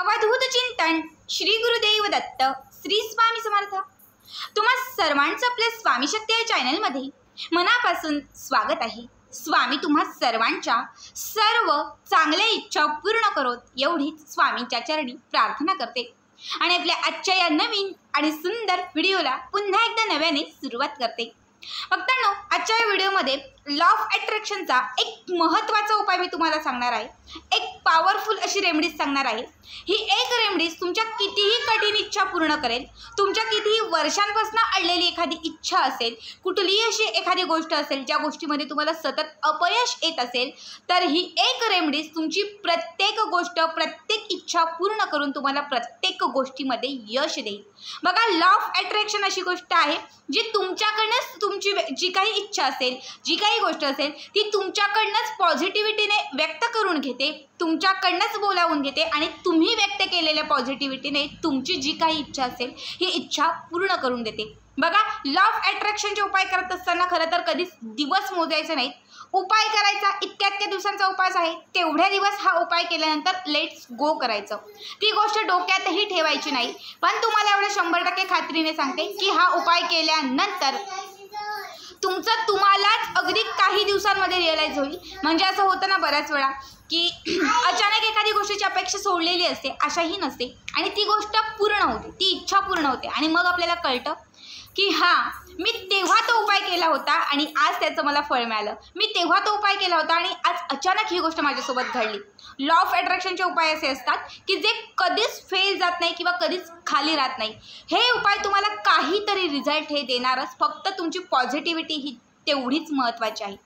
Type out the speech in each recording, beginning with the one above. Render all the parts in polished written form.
अवधूत चिंतन श्री गुरुदेव दत्त श्री स्वामी समर्थ। तुम्हा सर्वांचं आपल्या स्वामी शक्ती या चॅनलमध्ये मनापासून स्वागत आहे। स्वामी तुम्हा सर्वांच्या सर्व चांगल्या इच्छा पूर्ण करोत एवढीच स्वामींच्या चरणी प्रार्थना करते आणि आपल्या आजच्या या नवीन आणि सुंदर व्हिडिओला पुन्हा एकदा नव्याने सुरुवात करते। भक्तांनो, आजच्या या व्हिडिओमध्ये लॉ ऑफ अट्रॅक्शनचा एक महत्त्वाचा उपाय मी तुम्हाला सांगणार आहे। एक पॉवरफुल अशी रेमेडीज सांगणार आहे। ही एक रेमेडीज तुमच्या कितीही कठीण इच्छा पूर्ण करेल। तुमच्या कितीही वर्षांपासून अडलेली एखादी इच्छा असेल, कुठलीही अशी एखादी गोष्ट असेल ज्या गोष्टीमध्ये तुम्हाला सतत अपयश येत असेल, तर ही एक रेमेडीज तुमची प्रत्येक गोष्ट, प्रत्येक इच्छा पूर्ण करून तुम्हाला प्रत्येक गोष्टीमध्ये यश देईल। बघा, लॉ ऑफ अट्रॅक्शन अशी गोष्ट आहे जी तुमच्याकडनंच तुमची जी काही इच्छा असेल, जी काही गोष्ट असेल ती तुमच्याकडनंच पॉझिटिव्हिटीने व्यक्त करून घेते, तुमच्याकडनंच बोलावून घेते आणि तुम्ही व्यक्त केलेल्या पॉझिटिव्हिटीने तुमची जी काही इच्छा असेल ही इच्छा पूर्ण करून देते। बघा, लॉ ऑफ अट्रॅक्शनचे उपाय करत असताना खरं तर कधीच दिवस मोजायचे नाहीत। उपाय करायचा इतक्या दिवसांचा उपाय आहे, तेवढ्या दिवस हा उपाय केल्यानंतर लेट्स गो करायचं। ती गोष्ट डोक्यातही ठेवायची नाही। पण तुम्हाला एवढं 100% खात्रीने सांगते की हा उपाय केल्यानंतर तुम्हालाच अगदी काही दिवसांमध्ये रिअलाइज होईल। म्हणजे असं होतं ना बऱ्याच वेळा की अचानक एखादी गोष्टीची अपेक्षा सोडलेली असते, आशाही नसते आणि ती गोष्ट पूर्ण होते, ती इच्छा पूर्ण होते आणि मग आपल्याला कळतं की हां, मी तेव्हा तो उपाय केला होता आणि आज त्याचं मला फळ मिळालं। मी तेव्हा तो उपाय केला होता आणि आज अचानक ही गोष्ट माझ्यासोबत घडली। लॉ ऑफ अट्रॅक्शनचे उपाय असे असतात की जे कधीच फेल जात नाही किंवा कधीच खाली राहत नाही। हे उपाय तुम्हाला काहीतरी रिझल्ट हे देणारच, फक्त तुमची पॉझिटिव्हिटी ही तेवढीच महत्त्वाची आहे।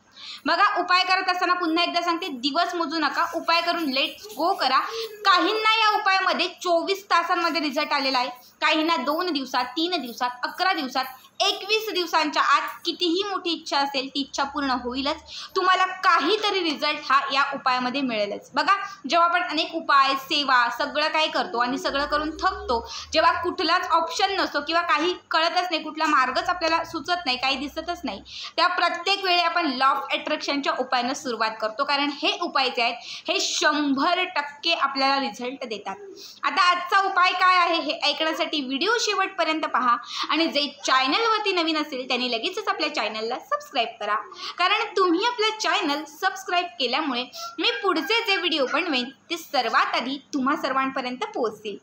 बघा, उपाय करत असताना पुन्हा एकदा सांगते, दिवस मोजू नका, उपाय करून लेट्स गो करा। काहींना या उपायामध्ये 24 तासांमध्ये रिझल्ट आलेला आहे, काहींना 2 दिवसात, 3 दिवसात, 11 दिवसात, 21 दिवसांच्या आत कितीही मोठी इच्छा असेल ती इच्छा पूर्ण होईलच। तुम्हाला काहीतरी रिझल्ट हा या उपायामध्ये मिळेलच। बघा, जेव्हा आपण अनेक उपाय, सेवा सगळं काही करतो आणि सगळं करून थकतो, जेव्हा कुठलाच ऑप्शन नसतो किंवा काही कळतच नाही, कुठला मार्गच आपल्याला सुचत नाही, काही दिसतच नाही, त्या प्रत्येक वेळी आपण लॉ ऑफ अट्रॅक्शनच्या उपायानं सुरुवात करतो, कारण हे उपाय जे आहेत हे 100% आपल्याला रिझल्ट देतात। आता आजचा उपाय काय आहे हे ऐकण्यासाठी व्हिडिओ शेवटपर्यंत पहा आणि जे चॅनलवरती नवीन असेल त्यांनी लगेचच आपल्या चॅनलला सबस्क्राईब करा, कारण तुम्ही आपल्या चॅनल सबस्क्राईब केल्यामुळे मी पुढचे जे व्हिडिओ बनवेन ते सर्वात आधी तुम्हा सर्वांपर्यंत पोहोचतील।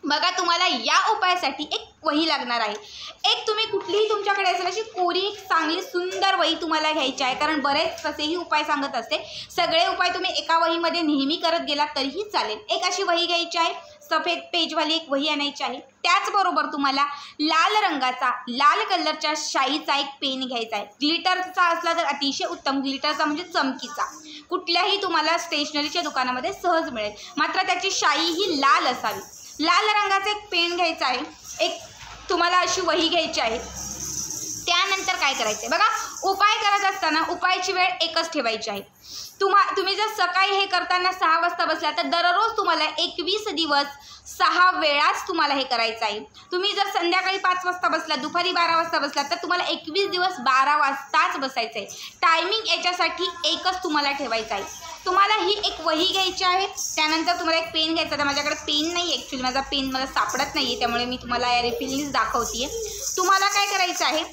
बघा, तुम्हाला या उपायासाठी एक वही लागणार आहे। एक तुम्ही कुठलीही तुमच्याकडे असेल अशी कोरी एक चांगली सुंदर वही तुम्हाला घ्यायची आहे, कारण बरेच तसेही उपाय सांगत असते। सगळे उपाय तुम्ही एका वहीमध्ये नेहमी करत गेलात तरीही चालेल। एक अशी वही घ्यायची आहे, सफेद पेजवाली एक वही आणायची आहे। त्याचबरोबर तुम्हाला लाल रंगाचा, लाल कलरच्या शाईचा एक पेन घ्यायचा आहे। ग्लिटरचा असला तर अतिशय उत्तम, ग्लिटरचा म्हणजे चमकीचा, कुठल्याही तुम्हाला स्टेशनरीच्या दुकानामध्ये सहज मिळेल, मात्र त्याची शाई ही लाल असावी। लाल रंगाचा एक पेन घ्यायचा आहे, एक तुम्हाला अशी वही घ्यायची आहे। त्यानंतर काय करायचं आहे, बघा, उपाय करत असताना उपायाची वेळ एकच ठेवायची आहे। तुम्ही जर सकाळी हे करताना 6 वाजता बसला तर दररोज तुम्हाला 21 दिवस 6 वेळाच तुम्हाला हे करायचं आहे। तुम्ही जर संध्याकाळी 5 वाजता बसला, दुपारी 12 वाजता बसला तर तुम्हाला 21 दिवस 12 वाजताच बसायचं आहे। टायमिंग याच्यासाठी एकच तुम्हाला ठेवायचं आहे। तुम्हाला ही एक वही घ्यायची आहे, त्यानंतर तुम्हाला एक पेन घ्यायचा आहे। माझ्याकडे पेन नाही, ॲक्च्युली माझा पेन मला सापडत नाही आहे, त्यामुळे मी तुम्हाला या रिफिलनीच दाखवते आहे। तुम्हाला काय करायचं आहे,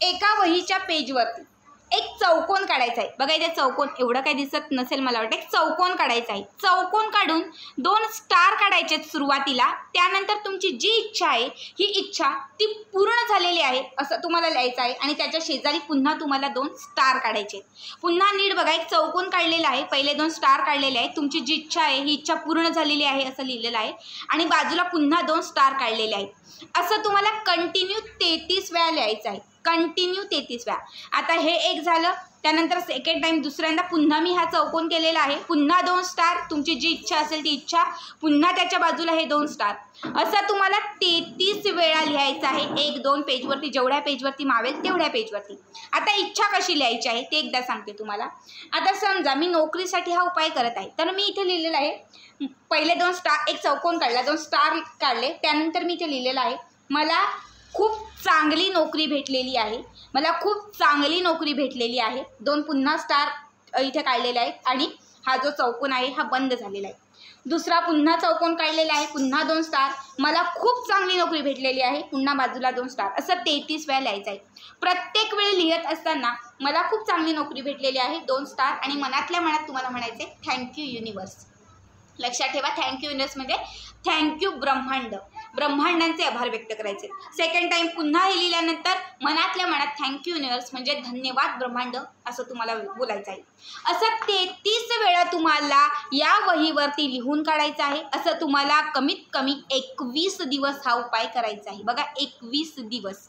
एका वहीच्या पेजवरती एक चौकोन काढायचा आहे। बघा, इथे चौकोन एवढं काही दिसत नसेल मला वाटतं, एक चौकोन काढायचा आहे। चौकोन काढून 2 स्टार काढायचे सुरुवातीला। त्यानंतर तुमची जी इच्छा आहे ही इच्छा ती पूर्ण झालेली आहे असं तुम्हाला लिहायचं आहे आणि त्याच्या शेजारी पुन्हा तुम्हाला 2 स्टार काढायचे। पुन्हा नीट बघा, एक चौकोन काढलेला आहे, पहिले 2 स्टार काढलेले आहेत, तुमची जी इच्छा आहे ही इच्छा पूर्ण झालेली आहे असं लिहिलेलं आहे आणि बाजूला पुन्हा 2 स्टार काढलेले आहेत। असं तुम्हाला कंटिन्यू 33 वेळा लिहायचं आहे, कंटिन्यू 33 वेळा। आता हे एक झालं, त्यानंतर सेकंड टाईम दुसऱ्यांदा पुन्हा मी हा चौकोन केलेला आहे, पुन्हा 2 स्टार, तुमची जी इच्छा असेल ती इच्छा, पुन्हा त्याच्या बाजूला हे 2 स्टार, असं तुम्हाला 33 वेळा लिहायचं आहे। 1-2 पेजवरती, जेवढ्या पेजवरती मावेल तेवढ्या पेजवरती। आता इच्छा कशी लिहायची आहे ते एकदा सांगते तुम्हाला। आता समजा मी नोकरीसाठी हा उपाय करत आहे, तर मी इथे लिहिलेलं आहे, पहिले 2 स्टार, एक चौकोन काढला, 2 स्टार काढले, त्यानंतर मी इथे लिहिलेलं आहे, मला खूप चांगली नोकरी भेटलेली आहे, मला खूप चांगली नोकरी भेटलेली आहे। 2 पुन्हा स्टार इथे काढलेले आहेत आणि हा जो चौकोन आहे हा बंद झालेला आहे। दुसरा पुन्हा चौकोन काढलेला आहे, पुन्हा 2 स्टार, मला खूप चांगली नोकरी भेटलेली आहे, पुन्हा बाजूला 2 स्टार, असं 33 वेळा लिहायचं आहे. प्रत्येक वेळी लिहित असताना मला खूप चांगली नोकरी भेटलेली आहे 2 स्टार आणि मनातल्या मनात तुम्हाला म्हणायचे थँक्यू युनिवर्स. लक्षात ठेवा, थँक्यू युनिवर्स म्हणजे थँक्यू ब्रह्मांड, ब्रह्मांडांचे आभार व्यक्त करायचे. सेकंड टाईम पुन्हा हे लिहिल्यानंतर मनातल्या मनात थँक्यू युनिवर्स म्हणजे धन्यवाद ब्रह्मांड असं तुम्हाला बोलायचं आहे. असं 33 वेळा तुम्हाला या वहीवरती लिहून काढायचं आहे. असं तुम्हाला कमीत कमी 21 दिवस हा उपाय करायचा आहे. बघा 21 दिवस,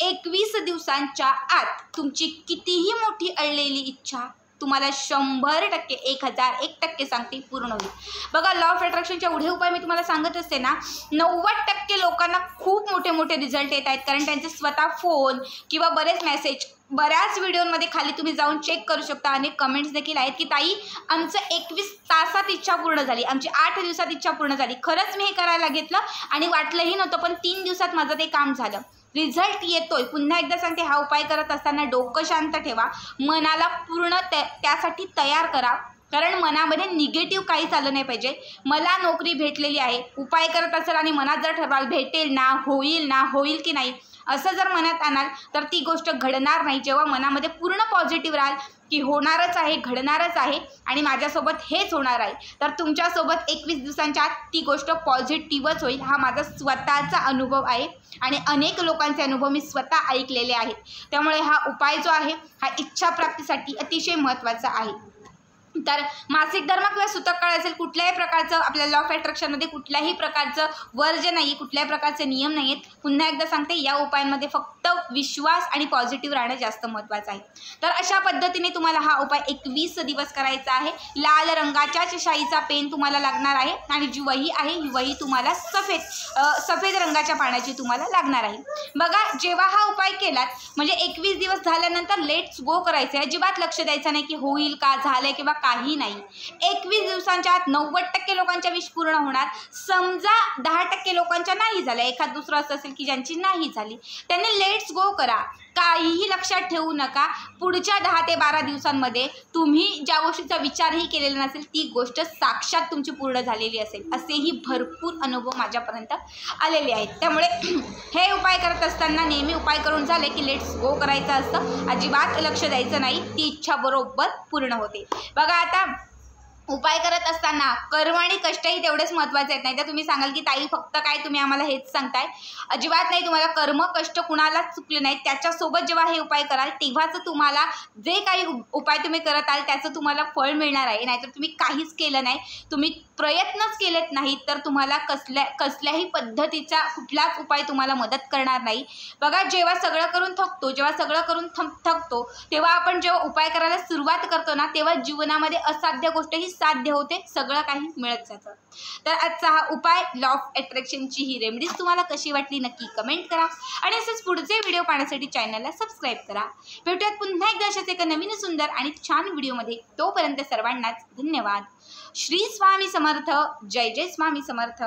21 दिवसांच्या आत तुमची कितीही मोठी अडलेली इच्छा तुम्हाला 100%, 1001% सांगते पूर्ण होईल. बघा लॉ ऑफ अट्रॅक्शनचे एवढे उपाय मी तुम्हाला सांगत असते ना, 90% लोकांना खूप मोठे मोठे रिझल्ट येत आहेत. कारण त्यांचे स्वतः फोन किंवा बरेच मेसेज, बऱ्याच व्हिडिओमध्ये खाली तुम्ही जाऊन चेक करू शकता. अनेक कमेंट्स देखील आहेत की ताई आमचं 21 तासात इच्छा पूर्ण झाली, आमची 8 दिवसात इच्छा पूर्ण झाली. खरंच मी हे करायला घेतलं आणि वाटलंही नव्हतं, पण 3 दिवसात माझं ते काम झालं, रिझल्ट येतोय. पुन्हा एकदा सांगते, हा उपाय करत असताना डोकं शांत ठेवा, मनाला पूर्ण त्यासाठी तयार करा. कारण मनामध्ये निगेटिव्ह काहीच आलं नाही पाहिजे. मला नोकरी भेटलेली आहे, उपाय करत असेल आणि मनात जर ठरवाल भेटेल ना, होईल की नाही असं जर मनात आणाल तर ती गोष्ट घडणार नाही. जेव्हा मनामध्ये पूर्ण पॉझिटिव्ह राहाल की होणारच आहे, घडणारच आहे आणि माझ्यासोबत हेच होणार आहे, तर तुमच्यासोबत 21 दिवसांच्या आत ती गोष्ट पॉझिटिव्हच होईल. हा माझा स्वतःचा अनुभव आहे आणि अनेक लोकांचे अनुभव मी स्वतः ऐकलेले आहेत. त्यामुळे हा उपाय जो आहे हा इच्छाप्राप्तीसाठी अतिशय महत्त्वाचा आहे. तर मासिक धर्म किंवा सूतक काळ असेल, कुठल्याही प्रकारचं आपल्या लॉ ऑफ अट्रॅक्शनमध्ये कुठल्याही प्रकारचं वर्ज नाही, कुठल्याही प्रकारचे नियम नाही आहेत. पुन्हा एकदा सांगते, या उपायांमध्ये फक्त विश्वास आणि पॉझिटिव्ह राहणं जास्त महत्त्वाचं आहे. तर अशा पद्धतीने तुम्हाला हा उपाय 21 दिवस करायचा आहे. लाल रंगाच्याच शाईचा पेन तुम्हाला लागणार आहे आणि जी वही आहे ही वही तुम्हाला सफेद रंगाच्या पाण्याची तुम्हाला लागणार आहे. बघा जेव्हा हा उपाय केलात म्हणजे 21 दिवस झाल्यानंतर लेट्स गो करायचं आहे. अजिबात लक्ष द्यायचं नाही की होईल का, झालंय किंवा काही नाही. 21 दिवसांच्या आत 90% लोकांच्या विश पूर्ण होणार. समजा 10% लोकांच्या नाही झाल्या, एखाद दुसरं असं असेल की ज्यांची नाही झाली, त्यांनी लेट्स गो करा. काहीही लक्षात ठेवू नका. पुढच्या 10 ते 12 दिवसांमध्ये तुम्ही ज्या गोष्टीचा विचारही केलेला नसेल ती गोष्ट साक्षात तुमची पूर्ण झालेली असेल. असेही भरपूर अनुभव माझ्यापर्यंत आलेले आहेत. त्यामुळे हे उपाय करत असताना नेहमी उपाय करून झाले की लेट्स गो करायचं असतं. अजिबात लक्ष द्यायचं नाही, ती इच्छा बरोबर पूर्ण होते. बघा आता उपाय करत असताना कर्म आणि कष्टही तेवढेच महत्त्वाचे आहेत. नाही तर तुम्ही सांगाल की ताई फक्त काय तुम्ही आम्हाला हेच सांगताय. अजिबात नाही, तुम्हाला कर्म कष्ट कुणालाच चुकले नाहीत. त्याच्यासोबत जेव्हा हे उपाय कराल तेव्हाच तुम्हाला जे काही उपाय तुम्ही करत आहात त्याचं तुम्हाला फळ मिळणार आहे. नाहीतर तुम्ही काहीच केलं नाही, तुम्ही प्रयत्नच केलेत नाहीत तर तुम्हाला कसल्याही पद्धतीचा कुठलाच उपाय तुम्हाला मदत करणार नाही. बघा जेव्हा सगळं करून थकतो तेव्हा आपण जेव्हा उपाय करायला सुरुवात करतो ना तेव्हा जीवनामध्ये असाध्य गोष्टही साध्य होते, सगळं काही मिळत जातं. तर आजचा हा उपाय लॉ ऑफ अट्रॅक्शनची ही रेमेडीज तुम्हाला कशी वाटली नक्की कमेंट करा आणि असेच पुढचे व्हिडिओ पाहण्यासाठी चॅनलला सबस्क्राईब करा. भेटूयात पुन्हा एकदा अशाच एका नवीन सुंदर आणि छान व्हिडिओमध्ये. तोपर्यंत सर्वांनाच धन्यवाद. श्री स्वामी समर्थ. जय जय स्वामी समर्थ.